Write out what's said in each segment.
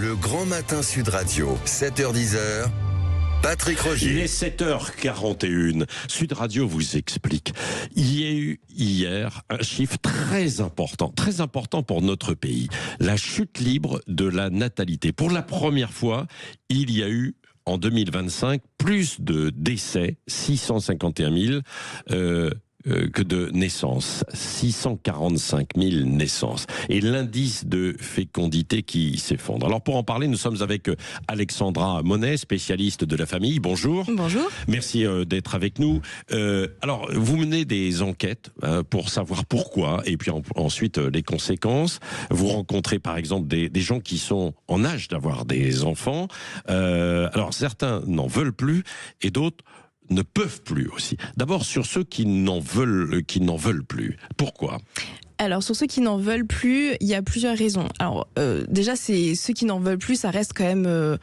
Le Grand Matin Sud Radio, 7h-10h. Patrick Rogier. Il est 7h41. Sud Radio vous explique. Il y a eu hier un chiffre très important pour notre pays. La chute libre de la natalité. Pour la première fois, il y a eu en 2025 plus de décès, 651 000, que de naissances, 645 000 naissances. Et l'indice de fécondité qui s'effondre. Alors pour en parler, nous sommes avec Alexandra Monet, spécialiste de la famille. Bonjour. Bonjour. Merci d'être avec nous. Alors, vous menez des enquêtes pour savoir pourquoi, et puis ensuite les conséquences. Vous rencontrez par exemple des gens qui sont en âge d'avoir des enfants. Alors certains n'en veulent plus, et d'autres ne peuvent plus aussi. D'abord sur ceux qui n'en veulent plus. Pourquoi ? Alors sur ceux qui n'en veulent plus, il y a plusieurs raisons. Alors déjà, c'est ceux qui n'en veulent plus, ça reste quand même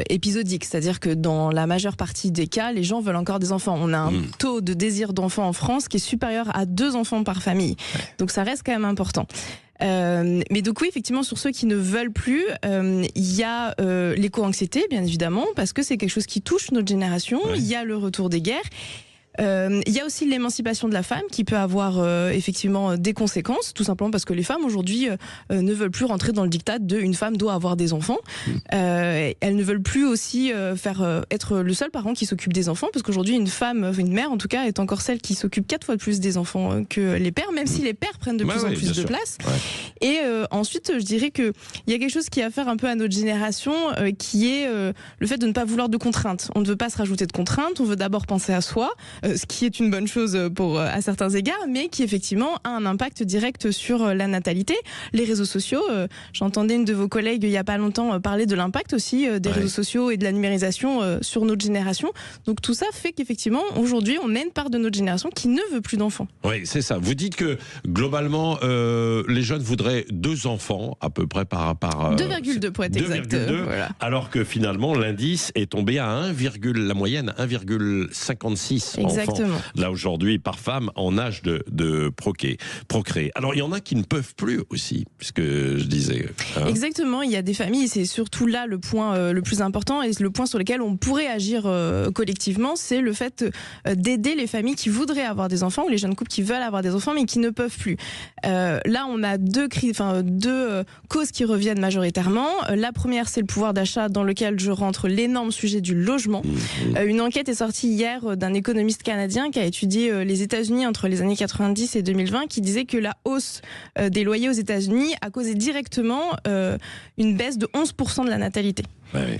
épisodique. C'est-à-dire que dans la majeure partie des cas, les gens veulent encore des enfants. On a un taux de désir d'enfant en France qui est supérieur à 2 enfants par famille. Donc ça reste quand même important. Mais donc oui, effectivement, sur ceux qui ne veulent plus, il y a l'éco-anxiété, bien évidemment, parce que c'est quelque chose qui touche notre génération. Il y a le retour des guerres. Il y a aussi l'émancipation de la femme qui peut avoir effectivement des conséquences, tout simplement parce que les femmes aujourd'hui ne veulent plus rentrer dans le diktat de une femme doit avoir des enfants. Elles ne veulent plus aussi être le seul parent qui s'occupe des enfants, parce qu'aujourd'hui une mère en tout cas est encore celle qui s'occupe 4 fois plus des enfants que les pères, même si les pères prennent de plus en plus de place. Et ensuite, je dirais que il y a quelque chose qui a à faire un peu à notre génération, qui est le fait de ne pas vouloir de contraintes. On ne veut pas se rajouter de contraintes, on veut d'abord penser à soi. Ce qui est une bonne chose à certains égards, mais qui effectivement a un impact direct sur la natalité. Les réseaux sociaux, j'entendais une de vos collègues il n'y a pas longtemps parler de l'impact aussi des réseaux sociaux et de la numérisation sur notre génération. Donc tout ça fait qu'effectivement, aujourd'hui, on a une part de notre génération qui ne veut plus d'enfants. Oui, c'est ça. Vous dites que globalement, les jeunes voudraient 2 enfants à peu près par 2,2 pour être exact. 2,2, voilà. Alors que finalement, l'indice est tombé à la moyenne, 1,56 enfants. Exactement. Là aujourd'hui par femme en âge de procréer. Alors il y en a qui ne peuvent plus aussi, puisque je disais. Exactement, il y a des familles, et c'est surtout là le point le plus important, et le point sur lequel on pourrait agir collectivement, c'est le fait d'aider les familles qui voudraient avoir des enfants, ou les jeunes couples qui veulent avoir des enfants mais qui ne peuvent plus. Là on a deux causes qui reviennent majoritairement. La première, c'est le pouvoir d'achat, dans lequel je rentre l'énorme sujet du logement. Une enquête est sortie hier d'un économiste canadien qui a étudié les États-Unis entre les années 90 et 2020, qui disait que la hausse des loyers aux États-Unis a causé directement une baisse de 11% de la natalité.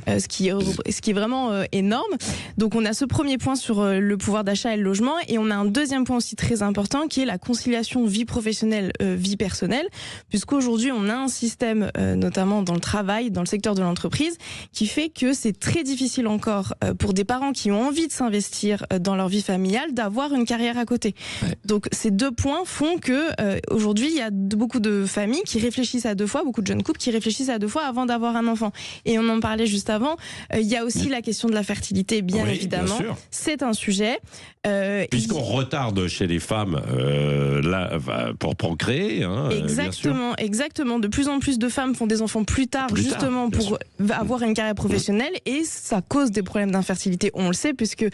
Ce qui est vraiment énorme. Donc on a ce premier point sur le pouvoir d'achat et le logement, et on a un deuxième point aussi très important qui est la conciliation vie professionnelle vie personnelle, puisqu'aujourd'hui on a un système notamment dans le travail, dans le secteur de l'entreprise, qui fait que c'est très difficile encore pour des parents qui ont envie de s'investir dans leur vie familiale d'avoir une carrière à côté. Donc ces 2 points font que aujourd'hui il y a beaucoup de familles qui réfléchissent à 2 fois, beaucoup de jeunes couples qui réfléchissent à 2 fois avant d'avoir un enfant. Et on en parlait juste avant, il y a aussi la question de la fertilité, bien évidemment. Bien c'est un sujet. Puisqu'on retarde chez les femmes pour procréer. Exactement. De plus en plus de femmes font des enfants plus tard pour avoir une carrière professionnelle, et ça cause des problèmes d'infertilité. On le sait, puisque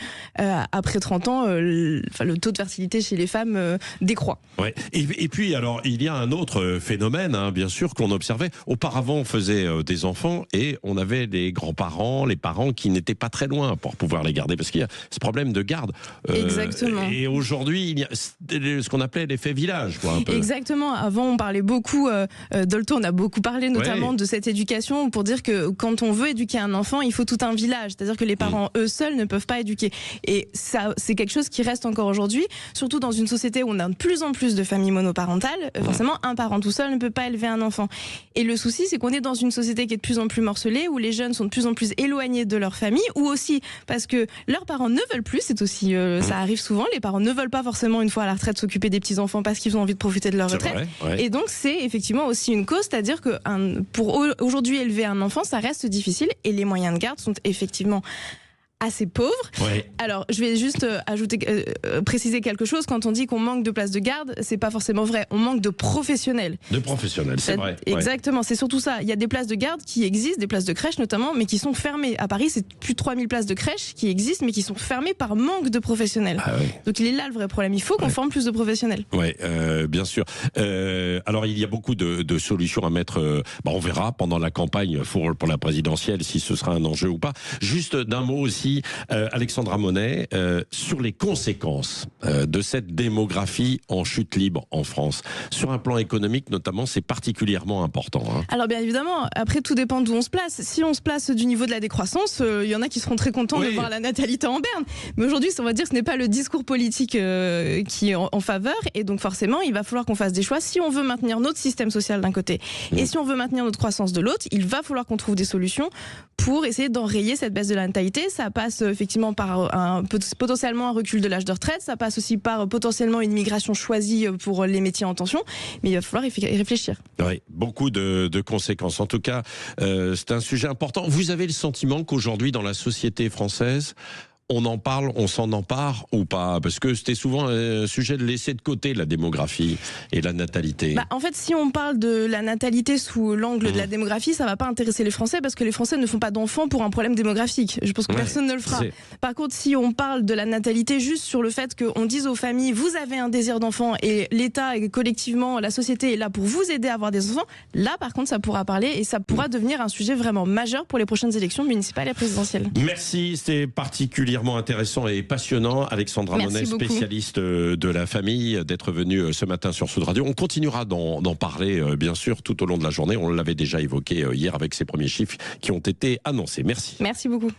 après 30 ans, le taux de fertilité chez les femmes décroît. Ouais. Et puis, alors, il y a un autre phénomène, bien sûr, qu'on observait. Auparavant, on faisait des enfants et on avait des grands-parents, les parents qui n'étaient pas très loin pour pouvoir les garder, parce qu'il y a ce problème de garde. Exactement. Et aujourd'hui, il y a ce qu'on appelait l'effet village, quoi, un peu. Exactement. Avant, on parlait beaucoup, Dolto, on a beaucoup parlé notamment de cette éducation, pour dire que quand on veut éduquer un enfant, il faut tout un village. C'est-à-dire que les parents, eux seuls, ne peuvent pas éduquer. Et ça, c'est quelque chose qui reste encore aujourd'hui, surtout dans une société où on a de plus en plus de familles monoparentales. Forcément, un parent tout seul ne peut pas élever un enfant. Et le souci, c'est qu'on est dans une société qui est de plus en plus morcelée, où les jeunes sont de plus en plus éloignés de leur famille, ou aussi parce que leurs parents ne veulent plus. C'est aussi, ça arrive souvent. Les parents ne veulent pas forcément, une fois à la retraite, s'occuper des petits enfants parce qu'ils ont envie de profiter de leur retraite. Et donc, c'est effectivement aussi une cause, c'est-à-dire que pour aujourd'hui élever un enfant, ça reste difficile, et les moyens de garde sont effectivement assez pauvres. Ouais. Alors, je vais juste préciser quelque chose. Quand on dit qu'on manque de places de garde, c'est pas forcément vrai. On manque de professionnels. De professionnels, c'est vrai. Exactement, c'est surtout ça. Il y a des places de garde qui existent, des places de crèche notamment, mais qui sont fermées. À Paris, c'est plus de 3000 places de crèche qui existent, mais qui sont fermées par manque de professionnels. Ah ouais. Donc il est là le vrai problème. Il faut qu'on forme plus de professionnels. Oui, bien sûr. Alors, il y a beaucoup de solutions à mettre. On verra pendant la campagne pour la présidentielle si ce sera un enjeu ou pas. Juste d'un mot aussi, Alexandra Monet, sur les conséquences de cette démographie en chute libre en France. Sur un plan économique, notamment, c'est particulièrement important. Hein. Alors, bien évidemment, après, tout dépend d'où on se place. Si on se place du niveau de la décroissance, il y en a qui seront très contents de voir la natalité en berne. Mais aujourd'hui, on va dire que ce n'est pas le discours politique qui est en faveur. Et donc, forcément, il va falloir qu'on fasse des choix. Si on veut maintenir notre système social d'un côté et si on veut maintenir notre croissance de l'autre, il va falloir qu'on trouve des solutions pour essayer d'enrayer cette baisse de la natalité. Ça passe effectivement par potentiellement un recul de l'âge de retraite, ça passe aussi par potentiellement une immigration choisie pour les métiers en tension, mais il va falloir y réfléchir. Oui, beaucoup de conséquences. En tout cas, c'est un sujet important. Vous avez le sentiment qu'aujourd'hui, dans la société française, on en parle, on s'en empare ou pas? Parce que c'était souvent un sujet de laisser de côté la démographie et la natalité. En fait, si on parle de la natalité sous l'angle de la démographie, ça va pas intéresser les Français parce que les Français ne font pas d'enfants pour un problème démographique. Je pense que personne ne le fera. Par contre, si on parle de la natalité juste sur le fait qu'on dise aux familles, vous avez un désir d'enfant et l'État et collectivement, la société est là pour vous aider à avoir des enfants, là par contre, ça pourra parler et ça pourra devenir un sujet vraiment majeur pour les prochaines élections municipales et présidentielles. Merci, c'était particulièrement intéressant et passionnant. Alexandra Monet, spécialiste de la famille, d'être venue ce matin sur Sud Radio. On continuera d'en parler, bien sûr, tout au long de la journée. On l'avait déjà évoqué hier avec ces premiers chiffres qui ont été annoncés. Merci. Merci beaucoup.